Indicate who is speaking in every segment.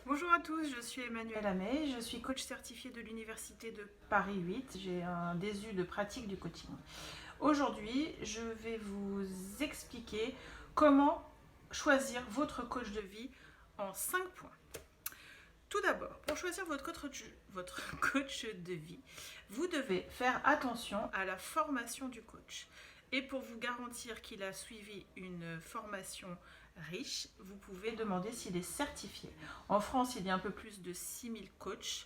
Speaker 1: Bonjour à tous, je suis Emmanuelle Amey, je suis coach certifiée de l'Université de Paris 8, j'ai un DESU de pratique du coaching. Aujourd'hui, je vais vous expliquer comment choisir votre coach de vie en 5 points. Tout d'abord, pour choisir votre coach de vie, vous devez faire attention à la formation du coach. Et pour vous garantir qu'il a suivi une formation riche, vous pouvez demander s'il est certifié. En France, il y a un peu plus de 6000 coachs.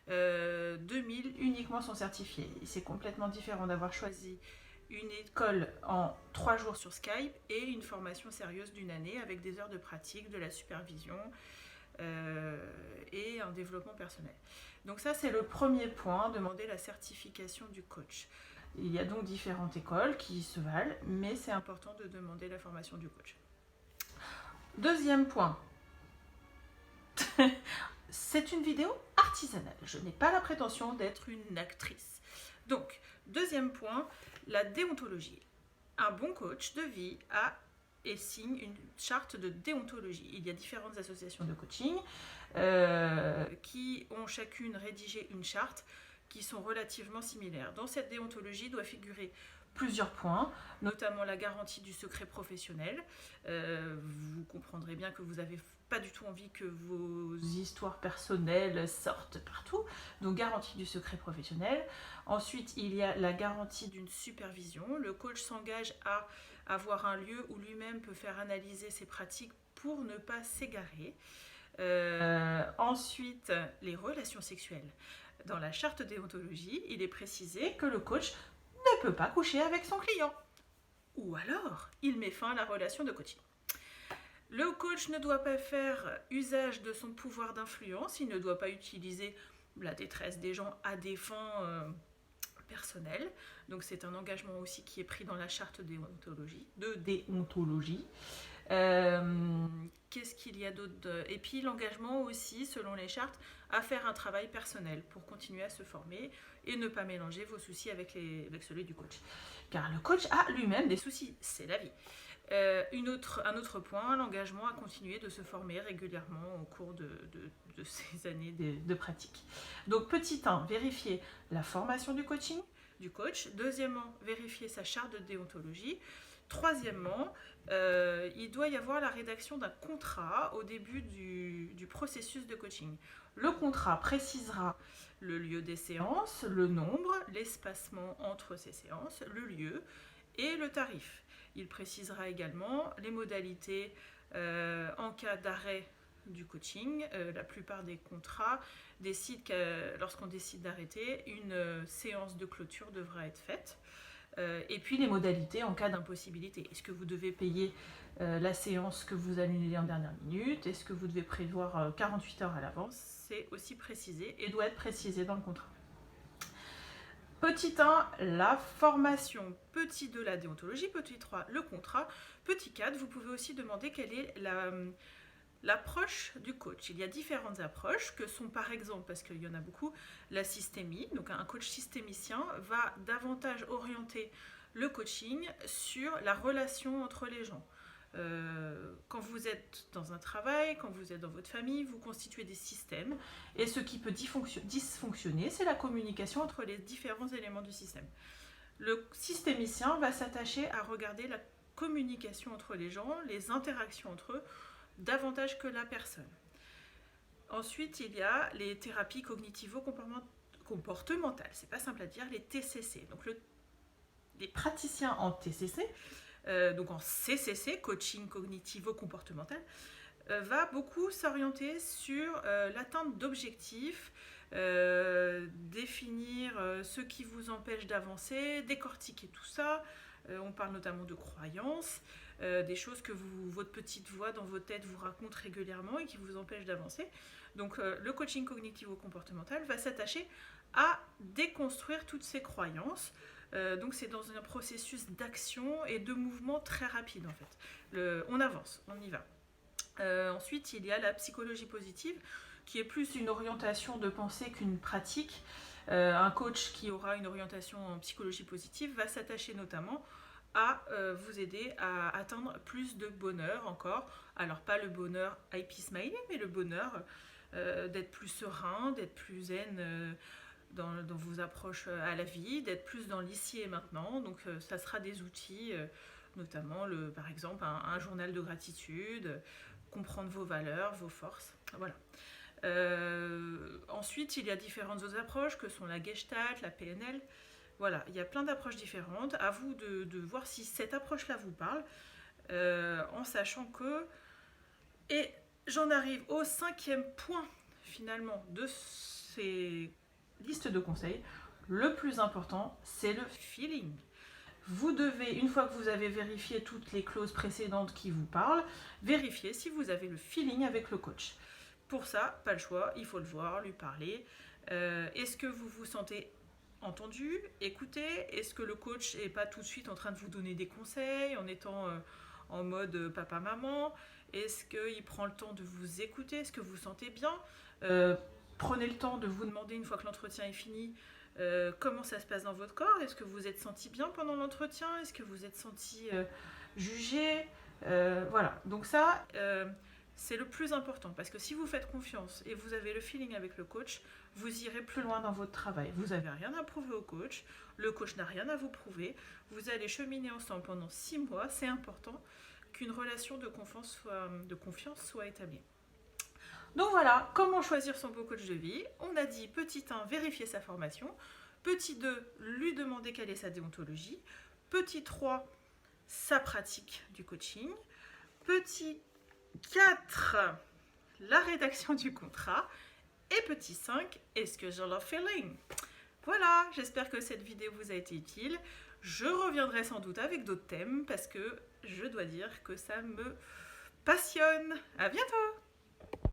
Speaker 1: 2000 uniquement sont certifiés. C'est complètement différent d'avoir choisi une école en 3 jours sur Skype et une formation sérieuse d'une année avec des heures de pratique, de la supervision et un développement personnel. Donc ça, c'est le premier point, demander la certification du coach. Il y a donc différentes écoles qui se valent, mais c'est important de demander la formation du coach. Deuxième point, c'est une vidéo artisanale. Je n'ai pas la prétention d'être une actrice. Donc, deuxième point, la déontologie. Un bon coach de vie a et signe une charte de déontologie. Il y a différentes associations de coaching qui ont chacune rédigé une charte qui sont relativement similaires. Dans cette déontologie doit figurer plusieurs points, notamment la garantie du secret professionnel. Vous comprendrez bien que vous n'avez pas du tout envie que vos histoires personnelles sortent partout, donc garantie du secret professionnel. Ensuite, il y a la garantie d'une supervision. Le coach s'engage à avoir un lieu où lui-même peut faire analyser ses pratiques pour ne pas s'égarer. Ensuite, les relations sexuelles. Dans la charte déontologie, il est précisé que le coach ne peut pas coucher avec son client. Ou alors, il met fin à la relation de coaching. Le coach ne doit pas faire usage de son pouvoir d'influence, il ne doit pas utiliser la détresse des gens à des fins personnelles. Donc c'est un engagement aussi qui est pris dans la charte de déontologie. Qu'est-ce qu'il y a d'autre? Et puis l'engagement aussi, selon les chartes, à faire un travail personnel pour continuer à se former et ne pas mélanger vos soucis avec celui du coach. Car le coach a lui-même des soucis, c'est la vie. Un autre point, l'engagement à continuer de se former régulièrement au cours de ces années de pratique. Donc petit 1, vérifier la formation du coaching, du coach. Deuxièmement, vérifier sa charte de déontologie. Troisièmement, il doit y avoir la rédaction d'un contrat au début du processus de coaching. Le contrat précisera le lieu des séances, le nombre, l'espacement entre ces séances, le lieu et le tarif. Il précisera également les modalités en cas d'arrêt du coaching. La plupart des contrats décident que lorsqu'on décide d'arrêter, une séance de clôture devra être faite. Et puis les modalités en cas d'impossibilité. Est-ce que vous devez payer la séance que vous annulez en dernière minute? Est-ce que vous devez prévoir 48 heures à l'avance? C'est aussi précisé et doit être précisé dans le contrat. Petit 1, la formation. Petit 2, la déontologie. Petit 3, le contrat. Petit 4, vous pouvez aussi demander quelle est l'approche du coach. Il y a différentes approches que sont par exemple, parce qu'il y en a beaucoup, la systémie. Donc un coach systémicien va davantage orienter le coaching sur la relation entre les gens. Quand vous êtes dans un travail, quand vous êtes dans votre famille, vous constituez des systèmes et ce qui peut dysfonctionner, c'est la communication entre les différents éléments du système. Le systémicien va s'attacher à regarder la communication entre les gens, les interactions entre eux, davantage que la personne. Ensuite, il y a les thérapies cognitivo-comportementales, c'est pas simple à dire, les TCC. Donc les praticiens en TCC, donc en CCC, coaching cognitivo-comportemental, va beaucoup s'orienter sur l'atteinte d'objectifs, définir ce qui vous empêche d'avancer, décortiquer tout ça. On parle notamment de croyances, des choses que votre petite voix dans votre tête vous raconte régulièrement et qui vous empêchent d'avancer. Donc le coaching cognitivo-comportemental va s'attacher à déconstruire toutes ces croyances. Donc c'est dans un processus d'action et de mouvement très rapide en fait. On avance, on y va. Ensuite, il y a la psychologie positive, qui est plus une orientation de pensée qu'une pratique. Un coach qui aura une orientation en psychologie positive va s'attacher notamment à vous aider à atteindre plus de bonheur encore. Alors pas le bonheur happy smiley, mais le bonheur d'être plus serein, d'être plus zen dans vos approches à la vie, d'être plus dans l'ici et maintenant. Donc ça sera des outils, notamment par exemple un journal de gratitude, comprendre vos valeurs, vos forces. Voilà. Ensuite, il y a différentes autres approches que sont la Gestalt, la PNL. Voilà, il y a plein d'approches différentes. À vous de voir si cette approche-là vous parle, en sachant que... Et j'en arrive au 5e point, finalement, de ces listes de conseils. Le plus important, c'est le feeling. Vous devez, une fois que vous avez vérifié toutes les clauses précédentes qui vous parlent, vérifier si vous avez le feeling avec le coach. Pour ça, pas le choix, il faut le voir, lui parler. Est-ce que vous vous sentez entendu, écouté? Est-ce que le coach n'est pas tout de suite en train de vous donner des conseils en étant en mode papa-maman? Est-ce qu'il prend le temps de vous écouter? Est-ce que vous vous sentez bien? Prenez le temps de vous demander, une fois que l'entretien est fini, comment ça se passe dans votre corps. Est-ce que vous êtes senti bien pendant l'entretien? Est-ce que vous êtes senti jugé? Voilà, donc ça, c'est le plus important, parce que si vous faites confiance et vous avez le feeling avec le coach, vous irez plus loin dans votre travail. Vous n'avez rien à prouver au coach, le coach n'a rien à vous prouver, vous allez cheminer ensemble pendant 6 mois, c'est important qu'une relation de confiance soit établie. Donc voilà, comment choisir son beau coach de vie. On a dit, petit 1, vérifier sa formation. Petit 2, lui demander quelle est sa déontologie. Petit 3, sa pratique du coaching. Petit 4, la rédaction du contrat. Et petit 5, est-ce que j'ai le feeling? Voilà, j'espère que cette vidéo vous a été utile. Je reviendrai sans doute avec d'autres thèmes parce que je dois dire que ça me passionne. À bientôt!